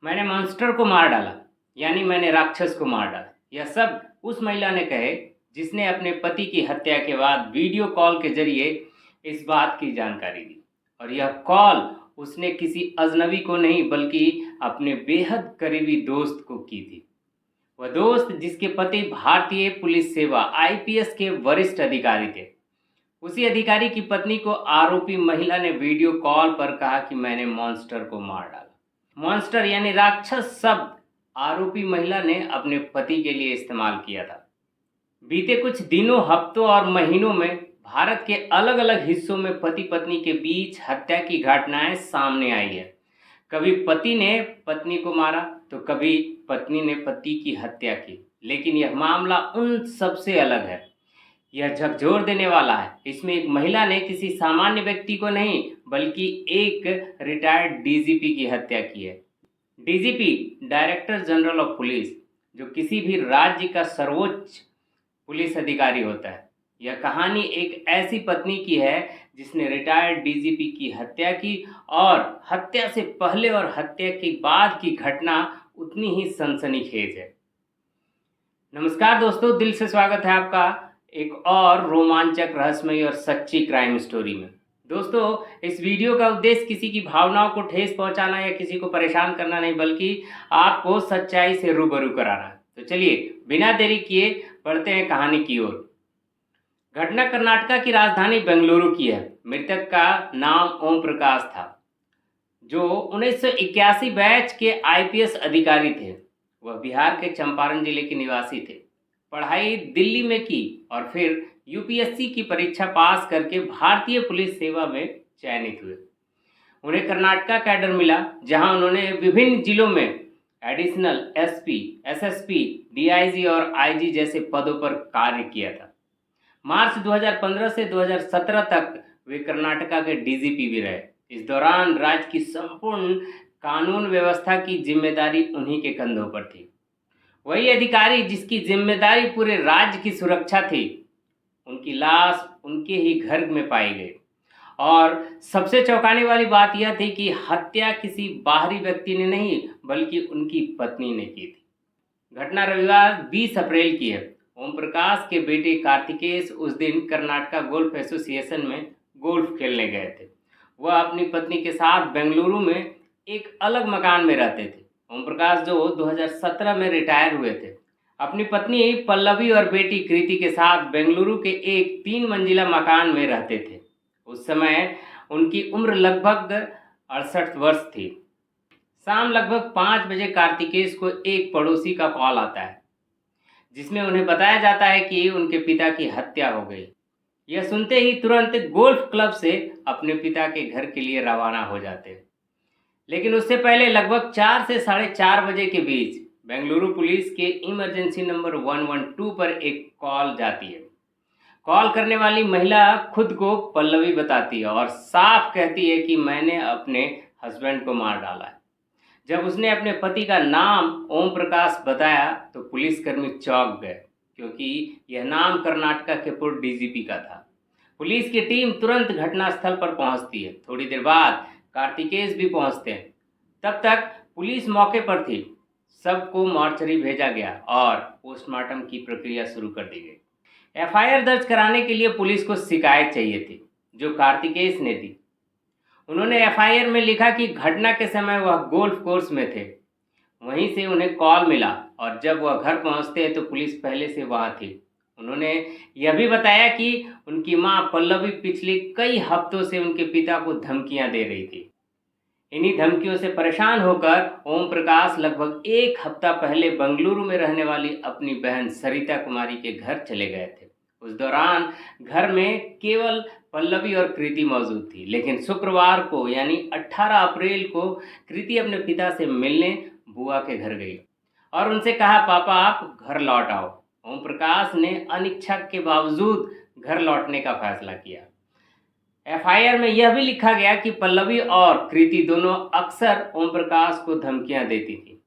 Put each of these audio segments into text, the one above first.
मैंने मॉन्स्टर को मार डाला, यानी मैंने राक्षस को मार डाला। यह सब उस महिला ने कहे जिसने अपने पति की हत्या के बाद वीडियो कॉल के जरिए इस बात की जानकारी दी। और यह कॉल उसने किसी अजनबी को नहीं बल्कि अपने बेहद करीबी दोस्त को की थी। वह दोस्त जिसके पति भारतीय पुलिस सेवा आईपीएस के वरिष्ठ अधिकारी थे। उसी अधिकारी की पत्नी को आरोपी महिला ने वीडियो कॉल पर कहा कि मैंने मॉन्स्टर को मार डाला। मॉन्स्टर यानी राक्षस शब्द आरोपी महिला ने अपने पति के लिए इस्तेमाल किया था। बीते कुछ दिनों, हफ्तों और महीनों में भारत के अलग अलग हिस्सों में पति पत्नी के बीच हत्या की घटनाएं सामने आई है। कभी पति ने पत्नी को मारा तो कभी पत्नी ने पति की हत्या की, लेकिन यह मामला उन सबसे अलग है। यह झकझोर देने वाला है। इसमें एक महिला ने किसी सामान्य व्यक्ति को नहीं बल्कि एक रिटायर्ड डीजीपी की हत्या की है। DGP director general of police, जो किसी भी राज्य का सर्वोच्च पुलिस अधिकारी होता है। यह कहानी एक ऐसी पत्नी की है जिसने रिटायर्ड डीजीपी की हत्या की, और हत्या से पहले और हत्या के बाद की घटना उतनी ही सनसनीखेज है। नमस्कार दोस्तों, दिल से स्वागत है आपका एक और रोमांचक, रहस्यमयी और सच्ची क्राइम स्टोरी में। दोस्तों, इस वीडियो का उद्देश्य किसी की भावनाओं को ठेस पहुंचाना या किसी को परेशान करना नहीं, बल्कि आपको सच्चाई से रूबरू कराना है। तो चलिए बिना देरी किए बढ़ते हैं कहानी की ओर। घटना कर्नाटक की राजधानी बेंगलुरु की है। मृतक का नाम ओम प्रकाश था, जो 1981 बैच के आईपीएस अधिकारी थे। वह बिहार के चंपारण जिले के निवासी थे। पढ़ाई दिल्ली में की और फिर यूपीएससी की परीक्षा पास करके भारतीय पुलिस सेवा में चयनित हुए। उन्हें कर्नाटक कैडर मिला, जहां उन्होंने विभिन्न जिलों में एडिशनल एसपी, एसएसपी, डीआईजी और आईजी जैसे पदों पर कार्य किया था। मार्च 2015 से 2017 तक वे कर्नाटक के डीजीपी भी रहे। इस दौरान राज्य की संपूर्ण कानून व्यवस्था की जिम्मेदारी उन्हीं के कंधों पर थी। वही अधिकारी जिसकी जिम्मेदारी पूरे राज्य की सुरक्षा थी, उनकी लाश उनके ही घर में पाई गई। और सबसे चौंकाने वाली बात यह थी कि हत्या किसी बाहरी व्यक्ति ने नहीं बल्कि उनकी पत्नी ने की थी। घटना रविवार 20 अप्रैल की है। ओम प्रकाश के बेटे कार्तिकेश उस दिन कर्नाटक गोल्फ एसोसिएशन में गोल्फ खेलने गए थे। वह अपनी पत्नी के साथ बेंगलुरु में एक अलग मकान में रहते थे। ओम प्रकाश, जो 2017 में रिटायर हुए थे, अपनी पत्नी पल्लवी और बेटी कृति के साथ बेंगलुरु के एक 3 मंजिला मकान में रहते थे। उस समय उनकी उम्र लगभग 68 वर्ष थी। शाम लगभग 5 बजे कार्तिकेश को एक पड़ोसी का कॉल आता है, जिसमें उन्हें बताया जाता है कि उनके पिता की हत्या हो गई। यह सुनते ही तुरंत गोल्फ क्लब से अपने पिता के घर के लिए रवाना हो जाते हैं। लेकिन उससे पहले लगभग 4 से 4:30 बजे के बीच बेंगलुरु पुलिस के इमरजेंसी नंबर 112 पर एक कॉल जाती है। कॉल करने वाली महिला खुद को पल्लवी बताती है और साफ कहती है कि मैंने अपने हस्बैंड को मार डाला है। जब उसने अपने पति का नाम ओम प्रकाश बताया तो पुलिसकर्मी चौंक गए, क्योंकि यह नाम कर्नाटक के पूर्व डीजीपी का था। पुलिस की टीम तुरंत घटनास्थल पर पहुंचती है। थोड़ी देर बाद कार्तिकेश भी पहुंचते हैं। तब तक पुलिस मौके पर थी। सबको मॉर्चरी भेजा गया और पोस्टमार्टम की प्रक्रिया शुरू कर दी गई। एफआईआर दर्ज कराने के लिए पुलिस को शिकायत चाहिए थी, जो कार्तिकेश ने दी। उन्होंने एफआईआर में लिखा कि घटना के समय वह गोल्फ कोर्स में थे। वहीं से उन्हें कॉल मिला और जब वह घर पहुंचते हैं तो पुलिस पहले से वहां थी। उन्होंने यह भी बताया कि उनकी मां पल्लवी पिछले कई हफ्तों से उनके पिता को धमकियां दे रही थी। इन्हीं धमकियों से परेशान होकर ओम प्रकाश लगभग 1 हफ्ता पहले बेंगलुरु में रहने वाली अपनी बहन सरिता कुमारी के घर चले गए थे। उस दौरान घर में केवल पल्लवी और कृति मौजूद थी। लेकिन शुक्रवार को यानी 18 अप्रैल को कृति अपने पिता से मिलने बुआ के घर गई और उनसे कहा, पापा आप घर लौट आओ। ओम प्रकाश ने अनिच्छा के बावजूद घर लौटने का फैसला किया। एफआईआर में यह भी लिखा गया कि पल्लवी और कृति दोनों अक्सर ओम प्रकाश को धमकियां देती थी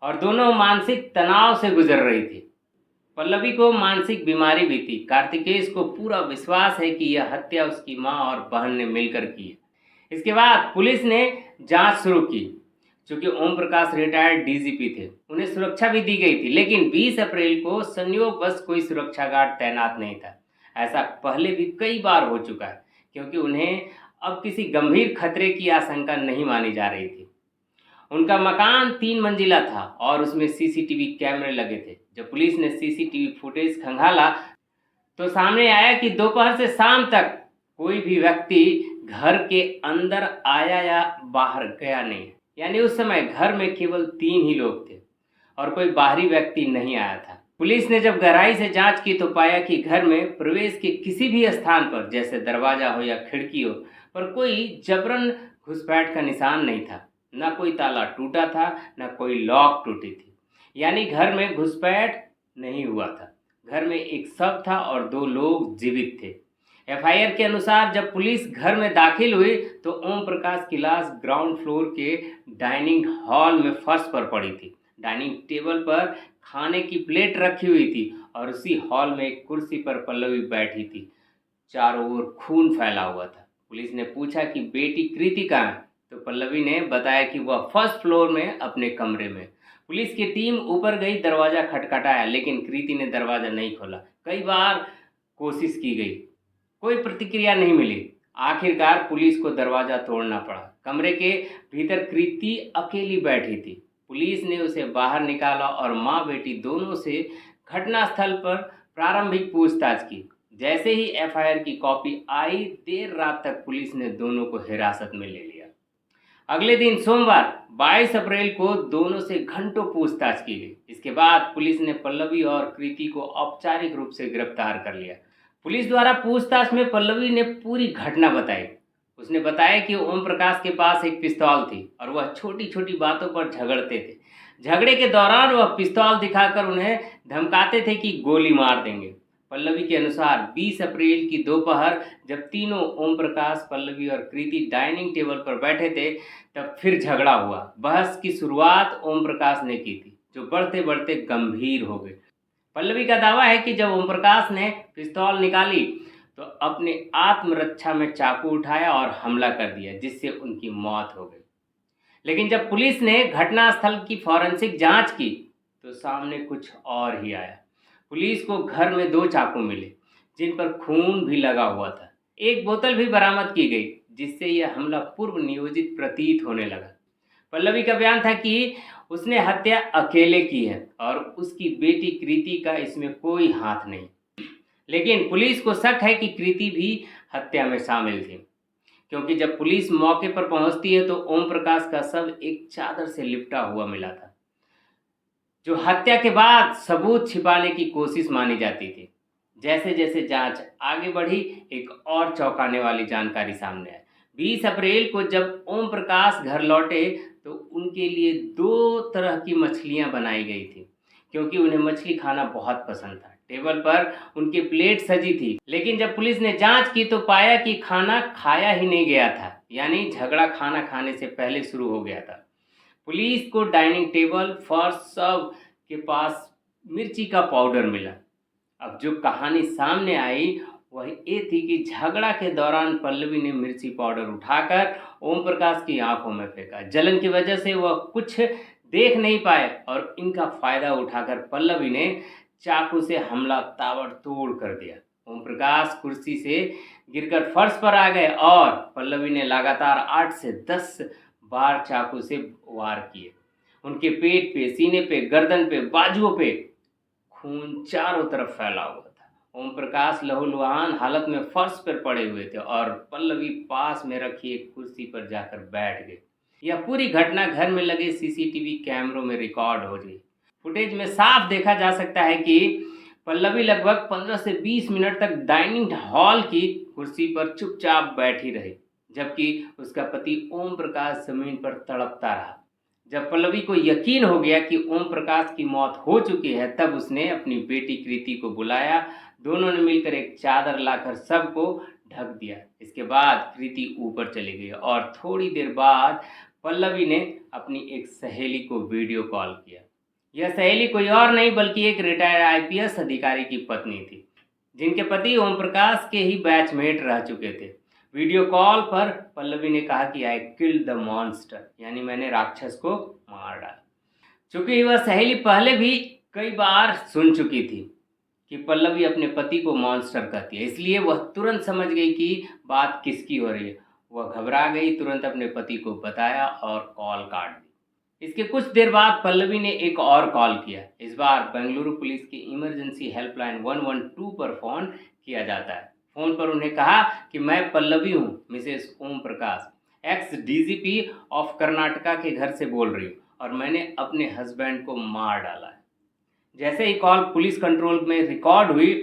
और दोनों मानसिक तनाव से गुजर रही थी। पल्लवी को मानसिक बीमारी भी थी। कार्तिकेश को पूरा विश्वास है कि यह हत्या उसकी मां और बहन ने मिलकर की है। इसके बाद पुलिस ने जांच शुरू की। चूँकि ओम प्रकाश रिटायर्ड डीजीपी थे, उन्हें सुरक्षा भी दी गई थी, लेकिन 20 अप्रैल को संयोगवश कोई सुरक्षा गार्ड तैनात नहीं था। ऐसा पहले भी कई बार हो चुका है, क्योंकि उन्हें अब किसी गंभीर खतरे की आशंका नहीं मानी जा रही थी। उनका मकान 3 मंजिला था और उसमें सीसीटीवी कैमरे लगे थे। जब पुलिस ने सीसीटीवी फुटेज खंगाला तो सामने आया कि दोपहर से शाम तक कोई भी व्यक्ति घर के अंदर आया या बाहर गया नहीं। यानी उस समय घर में केवल 3 ही लोग थे और कोई बाहरी व्यक्ति नहीं आया था। पुलिस ने जब गहराई से जांच की तो पाया कि घर में प्रवेश के किसी भी स्थान पर, जैसे दरवाजा हो या खिड़की हो, पर कोई जबरन घुसपैठ का निशान नहीं था। न कोई ताला टूटा था, न कोई लॉक टूटी थी। यानी घर में घुसपैठ नहीं हुआ था। घर में एक शव था और 2 लोग जीवित थे। एफआईआर के अनुसार जब पुलिस घर में दाखिल हुई तो ओम प्रकाश की लाश ग्राउंड फ्लोर के डाइनिंग हॉल में फर्श पर पड़ी थी। डाइनिंग टेबल पर खाने की प्लेट रखी हुई थी और उसी हॉल में एक कुर्सी पर पल्लवी बैठी थी। चारों ओर खून फैला हुआ था। पुलिस ने पूछा कि बेटी कृति कहाँ है, तो पल्लवी ने बताया कि वह फर्स्ट फ्लोर में अपने कमरे में। पुलिस की टीम ऊपर गई, दरवाज़ा खटखटाया, लेकिन कृति ने दरवाज़ा नहीं खोला। कई बार कोशिश की गई, कोई प्रतिक्रिया नहीं मिली। आखिरकार पुलिस को दरवाज़ा तोड़ना पड़ा। कमरे के भीतर कृति अकेली बैठी थी। पुलिस ने उसे बाहर निकाला और माँ बेटी दोनों से घटनास्थल पर प्रारंभिक पूछताछ की। जैसे ही एफआईआर की कॉपी आई, देर रात तक पुलिस ने दोनों को हिरासत में ले लिया। अगले दिन सोमवार 22 अप्रैल को दोनों से घंटों पूछताछ की गई। इसके बाद पुलिस ने पल्लवी और कृति को औपचारिक रूप से गिरफ्तार कर लिया। पुलिस द्वारा पूछताछ में पल्लवी ने पूरी घटना बताई। उसने बताया कि ओम प्रकाश के पास एक पिस्तौल थी और वह छोटी छोटी बातों पर झगड़ते थे। झगड़े के दौरान वह पिस्तौल दिखाकर उन्हें धमकाते थे कि गोली मार देंगे। पल्लवी के अनुसार 20 अप्रैल की दोपहर जब तीनों ओम प्रकाश, पल्लवी और कृति डाइनिंग टेबल पर बैठे थे, तब फिर झगड़ा हुआ। बहस की शुरुआत ओम प्रकाश ने की थी, जो बढ़ते बढ़ते गंभीर हो गई। पल्लवी का दावा है कि जब ओम प्रकाश ने पिस्तौल निकाली तो अपने आत्मरक्षा में चाकू उठाया और हमला कर दिया, जिससे उनकी मौत हो गई। लेकिन जब पुलिस ने घटनास्थल की फॉरेंसिक जांच की तो सामने कुछ और ही आया। पुलिस को घर में 2 चाकू मिले, जिन पर खून भी लगा हुआ था। एक बोतल भी बरामद की गई, जिससे यह हमला पूर्व नियोजित प्रतीत होने लगा। पल्लवी का बयान था कि उसने हत्या अकेले की है और उसकी बेटी कृति का इसमें कोई हाथ नहीं। लेकिन पुलिस को शक है कि कृति भी हत्या में शामिल थी, क्योंकि जब पुलिस मौके पर पहुंचती है तो ओम प्रकाश का शव एक चादर से लिपटा हुआ मिला था, जो हत्या के बाद सबूत छिपाने की कोशिश मानी जाती थी। जैसे जैसे जांच आगे बढ़ी, एक और चौंकाने वाली जानकारी सामने आई। 20 अप्रैल को जब ओम प्रकाश घर लौटे तो उनके लिए 2 तरह की मछलियां बनाई गई थी, क्योंकि उन्हें मछली खाना बहुत पसंद था। टेबल पर उनकी प्लेट सजी थी, लेकिन जब पुलिस ने जांच की तो पाया कि खाना खाया ही नहीं गया था। यानी झगड़ा खाना खाने से पहले शुरू हो गया था। पुलिस को डाइनिंग टेबल, फर्श, सब के पास मिर्ची का पाउडर मिला। अब जो कहानी सामने आई वह ये थी कि झगड़ा के दौरान पल्लवी ने मिर्ची पाउडर उठाकर ओम प्रकाश की आंखों में फेंका। जलन की वजह से वह कुछ देख नहीं पाए और इनका फायदा उठाकर पल्लवी ने चाकू से हमला ताबड़तोड़ कर दिया। ओम प्रकाश कुर्सी से गिरकर फर्श पर आ गए और पल्लवी ने लगातार 8 से 10 बार चाकू से वार किए। उनके पेट पे, सीने पे, गर्दन पे, बाजुओं पे खून चारों तरफ फैला हुआ था। ओम प्रकाश लहूलुहान हालत में फर्श पर पड़े हुए थे और पल्लवी पास में रखी एक कुर्सी पर जाकर बैठ गई। यह पूरी घटना घर में लगे सीसीटीवी कैमरों में रिकॉर्ड हो गई। फुटेज में साफ देखा जा सकता है कि पल्लवी लगभग 15 से 20 मिनट तक डाइनिंग हॉल की कुर्सी पर चुपचाप बैठी रही, जबकि उसका पति ओम प्रकाश जमीन पर तड़पता रहा। जब पल्लवी को यकीन हो गया कि ओम प्रकाश की मौत हो चुकी है, तब उसने अपनी बेटी कृति को बुलाया। दोनों ने मिलकर एक चादर लाकर सबको ढक दिया। इसके बाद कृति ऊपर चली गई और थोड़ी देर बाद पल्लवी ने अपनी एक सहेली को वीडियो कॉल किया। यह सहेली कोई और नहीं बल्कि एक रिटायर्ड आईपीएस अधिकारी की पत्नी थी, जिनके पति ओम प्रकाश के ही बैचमेट रह चुके थे। वीडियो कॉल पर पल्लवी ने कहा कि आई किल्ड द मॉन्स्टर, यानी मैंने राक्षस को मार डाला। चूंकि वह सहेली पहले भी कई बार सुन चुकी थी कि पल्लवी अपने पति को मॉन्स्टर कहती है, इसलिए वह तुरंत समझ गई कि बात किसकी हो रही है। वह घबरा गई, तुरंत अपने पति को बताया और कॉल काट दी। इसके कुछ देर बाद पल्लवी ने एक और कॉल किया। इस बार बेंगलुरु पुलिस की इमरजेंसी हेल्पलाइन 112 पर फ़ोन किया जाता है। फ़ोन पर उन्हें कहा कि मैं पल्लवी हूँ, Mrs Om Prakash, ex DGP of Karnataka के घर से बोल रही हूँ और मैंने अपने हस्बैंड को मार डाला है। जैसे ही कॉल पुलिस कंट्रोल में रिकॉर्ड हुई,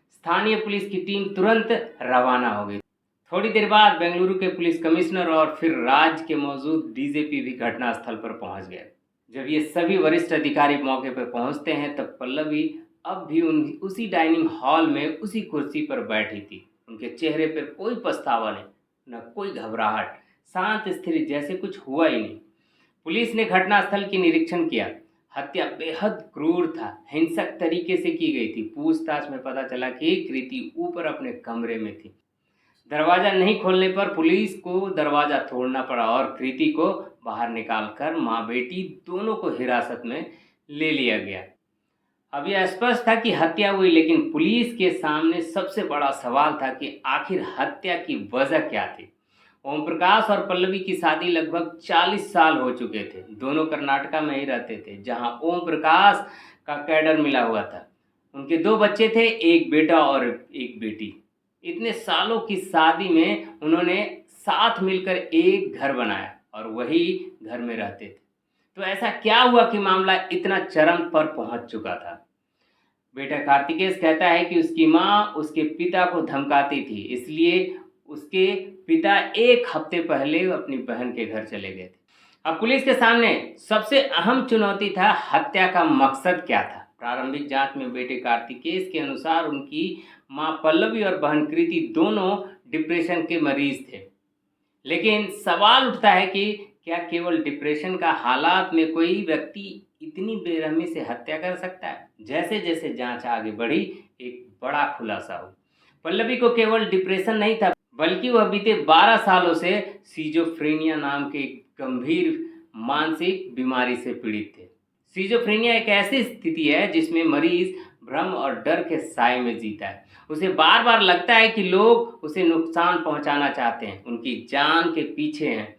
स्थानीय पुलिस की टीम तुरंत रवाना हो गई। थोड़ी देर बाद बेंगलुरु के पुलिस कमिश्नर और फिर राज्य के मौजूद डीजीपी भी घटनास्थल पर पहुंच गए। जब ये सभी वरिष्ठ अधिकारी मौके पर पहुंचते हैं तब पल्लवी अब भी उसी डाइनिंग हॉल में उसी कुर्सी पर बैठी थी। उनके चेहरे पर कोई पछतावा नहीं, न कोई घबराहट, शांत स्थिर जैसे कुछ हुआ ही नहीं। पुलिस ने घटनास्थल की निरीक्षण किया। हत्या बेहद क्रूर था, हिंसक तरीके से की गई थी। पूछताछ में पता चला कि कृति ऊपर अपने कमरे में थी। दरवाज़ा नहीं खोलने पर पुलिस को दरवाज़ा तोड़ना पड़ा और कृति को बाहर निकालकर माँ बेटी दोनों को हिरासत में ले लिया गया। अब यह स्पष्ट था कि हत्या हुई, लेकिन पुलिस के सामने सबसे बड़ा सवाल था कि आखिर हत्या की वजह क्या थी। ओम प्रकाश और पल्लवी की शादी लगभग 40 साल हो चुके थे। दोनों कर्नाटका में ही रहते थे, जहां ओम प्रकाश का कैडर मिला हुआ था। उनके 2 बच्चे थे, एक बेटा और एक बेटी। इतने सालों की शादी में उन्होंने साथ मिलकर एक घर बनाया और वही घर में रहते थे। तो ऐसा क्या हुआ कि मामला इतना चरम पर पहुंच चुका था? बेटा कार्तिकेश कहता है कि उसकी माँ उसके पिता को धमकाती थी, इसलिए उसके पिता 1 हफ्ते पहले अपनी बहन के घर चले गए थे। अब पुलिस के सामने सबसे अहम चुनौती था, हत्या का मकसद क्या था। प्रारंभिक जांच में बेटे कार्तिकेश के अनुसार उनकी मां पल्लवी और बहन कृति दोनों डिप्रेशन के मरीज थे। लेकिन सवाल उठता है कि क्या केवल डिप्रेशन का हालात में कोई व्यक्ति इतनी बेरहमी से हत्या कर सकता है? जैसे जैसे जांच आगे बढ़ी, एक बड़ा खुलासा हुआ। पल्लवी को केवल डिप्रेशन नहीं था, बल्कि वह बीते 12 सालों से सिजोफ्रेनिया नाम के एक गंभीर मानसिक बीमारी से पीड़ित थे। सिजोफ्रेनिया एक ऐसी स्थिति है जिसमें मरीज भ्रम और डर के साए में जीता है। उसे बार बार लगता है कि लोग उसे नुकसान पहुंचाना चाहते हैं, उनकी जान के पीछे हैं।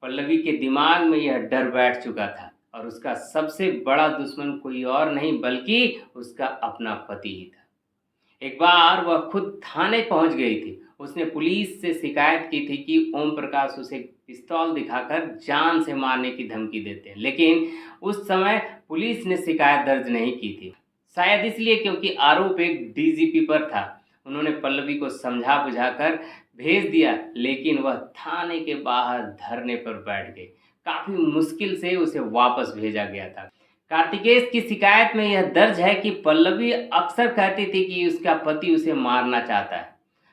पल्लवी के दिमाग में यह डर बैठ चुका था और उसका सबसे बड़ा दुश्मन कोई और नहीं बल्कि उसका अपना पति ही था। एक बार वह खुद थाने पहुंच गई थी। उसने पुलिस से शिकायत की थी कि ओम प्रकाश उसे पिस्तौल दिखाकर जान से मारने की धमकी देते हैं, लेकिन उस समय पुलिस ने शिकायत दर्ज नहीं की थी। शायद इसलिए क्योंकि आरोप एक डीजीपी पर था। उन्होंने पल्लवी को समझा बुझाकर भेज दिया, लेकिन वह थाने के बाहर धरने पर बैठ गई। काफ़ी मुश्किल से उसे वापस भेजा गया था। कार्तिकेश की शिकायत में यह दर्ज है कि पल्लवी अक्सर कहती थी कि उसका पति उसे मारना चाहता है।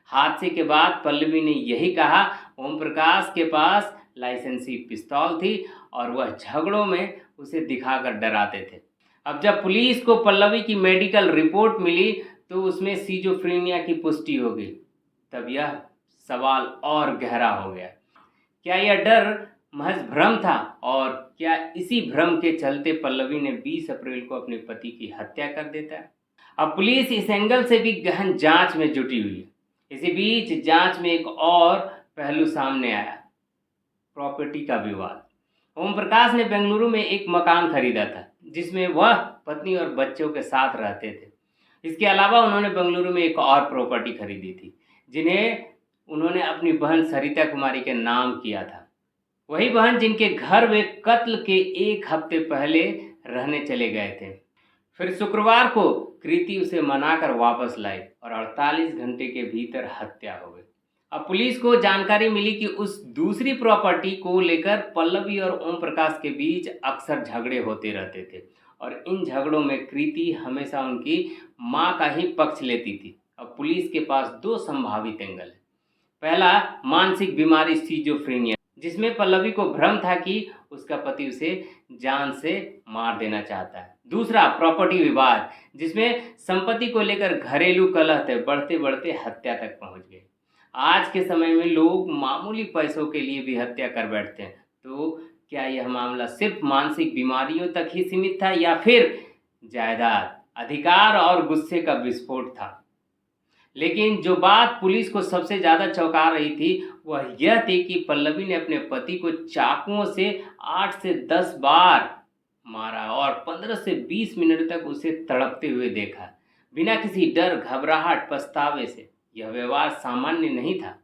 हादसे के बाद पल्लवी ने यही कहा, ओम प्रकाश के पास लाइसेंसी पिस्तौल थी और वह झगड़ों में उसे दिखाकर डराते थे। अब जब पुलिस को पल्लवी की मेडिकल रिपोर्ट मिली तो उसमें सिजोफ्रेनिया की पुष्टि हो गई। तब यह सवाल और गहरा हो गया, क्या यह डर महज भ्रम था और क्या इसी भ्रम के चलते पल्लवी ने 20 अप्रैल को अपने पति की हत्या कर देता है? अब पुलिस इस एंगल से भी गहन जांच में जुटी हुई है। इसी बीच जांच में एक और पहलू सामने आया, प्रॉपर्टी का विवाद। ओम प्रकाश ने बेंगलुरु में एक मकान खरीदा था जिसमें वह पत्नी और बच्चों के साथ रहते थे। इसके अलावा उन्होंने बेंगलुरु में एक और प्रॉपर्टी खरीदी थी जिन्हें उन्होंने अपनी बहन सरिता कुमारी के नाम किया था। वही बहन जिनके घर वे कत्ल के 1 हफ्ते पहले रहने चले गए थे। फिर शुक्रवार को कृति उसे मनाकर वापस लाई और 48 घंटे के भीतर हत्या हो गई। अब पुलिस को जानकारी मिली कि उस दूसरी प्रॉपर्टी को लेकर पल्लवी और ओम प्रकाश के बीच अक्सर झगड़े होते रहते थे और इन झगड़ों में कृति हमेशा उनकी मां का ही पक्ष लेती थी। अब पुलिस के पास 2 संभावित एंगल है। पहला, मानसिक बीमारी सिजोफ्रेनिया, जिसमें पल्लवी को भ्रम था कि उसका पति उसे जान से मार देना चाहता है। दूसरा, प्रॉपर्टी विवाद, जिसमें संपत्ति को लेकर घरेलू कलह थे, बढ़ते बढ़ते हत्या तक पहुंच गए। आज के समय में लोग मामूली पैसों के लिए भी हत्या कर बैठते हैं। तो क्या यह मामला सिर्फ मानसिक बीमारियों तक ही सीमित था या फिर जायदाद, अधिकार और गुस्से का विस्फोट था? लेकिन जो बात पुलिस को सबसे ज़्यादा चौंका रही थी, वह यह थी कि पल्लवी ने अपने पति को चाकुओं से 8 से 10 बार मारा और 15 से 20 मिनट तक उसे तड़पते हुए देखा, बिना किसी डर, घबराहट, पछतावे से। यह व्यवहार सामान्य नहीं था।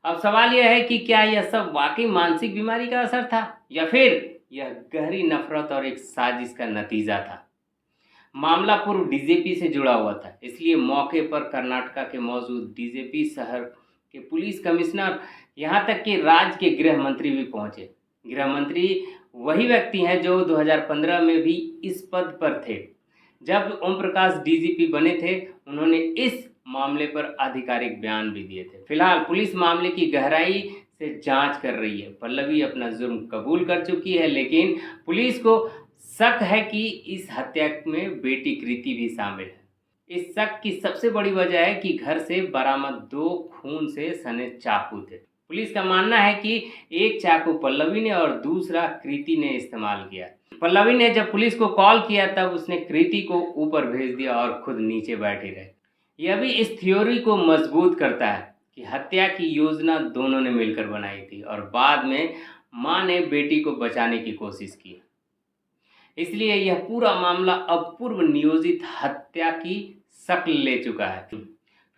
अब सवाल यह है कि क्या यह सब वाकई मानसिक बीमारी का असर था या फिर यह गहरी नफरत और एक साजिश का नतीजा था? मामला पूर्व डीजीपी से जुड़ा हुआ था, इसलिए मौके पर कर्नाटका के मौजूद डीजीपी, शहर के पुलिस कमिश्नर, यहाँ तक कि राज्य के गृह मंत्री भी पहुंचे। गृह मंत्री वही व्यक्ति हैं जो 2015 में भी इस पद पर थे। जब ओम प्रकाश डीजीपी बने थे, उन्होंने इस मामले पर आधिकारिक बयान भी दिए थे। फिलहाल पुलिस मामले की गहराई से जांच कर रही है। पल्लवी अपना जुर्म कबूल कर चुकी है, लेकिन पुलिस को शक है कि इस हत्या में बेटी कृति भी शामिल है। इस शक की सबसे बड़ी वजह है कि घर से बरामद 2 खून से सने चाकू थे। पुलिस का मानना है कि एक चाकू पल्लवी ने और दूसरा कृति ने इस्तेमाल किया। पल्लवी ने जब पुलिस को कॉल किया तब उसने कृति को ऊपर भेज दिया और खुद नीचे बैठी रहे। यह भी इस थ्योरी को मजबूत करता है कि हत्या की योजना दोनों ने मिलकर बनाई थी और बाद में मां ने बेटी को बचाने की कोशिश की। इसलिए यह पूरा मामला अब पूर्व नियोजित हत्या की शक्ल ले चुका है।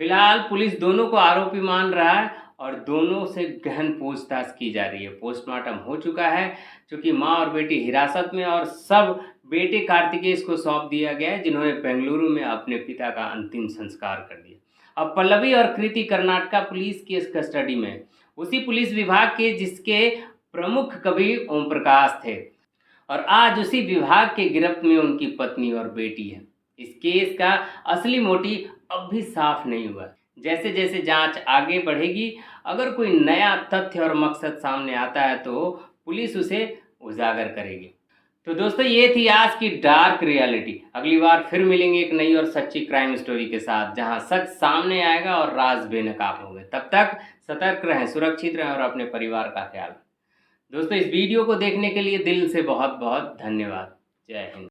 फिलहाल पुलिस दोनों को आरोपी मान रहा है और दोनों से गहन पूछताछ की जा रही है। पोस्टमार्टम हो चुका है, क्योंकि मां और बेटी हिरासत में, और सब बेटे कार्तिकेय को सौंप दिया गया है, जिन्होंने बेंगलुरु में अपने पिता का अंतिम संस्कार कर दिया। अब पल्लवी और कृति कर्नाटका पुलिस की कस्टडी में, उसी पुलिस विभाग के जिसके प्रमुख कवि ओम प्रकाश थे, और आज उसी विभाग के गिरफ्त में उनकी पत्नी और बेटी है। इस केस का असली मोटिव अब भी साफ नहीं हुआ। जैसे जैसे जांच आगे बढ़ेगी, अगर कोई नया तथ्य और मकसद सामने आता है तो पुलिस उसे उजागर करेगी। तो दोस्तों, ये थी आज की डार्क रियलिटी। अगली बार फिर मिलेंगे एक नई और सच्ची क्राइम स्टोरी के साथ, जहां सच सामने आएगा और राज बेनकाब होंगे। तब तक सतर्क रहें, सुरक्षित रहें और अपने परिवार का ख्याल रखें। दोस्तों, इस वीडियो को देखने के लिए दिल से बहुत बहुत धन्यवाद। जय हिंद।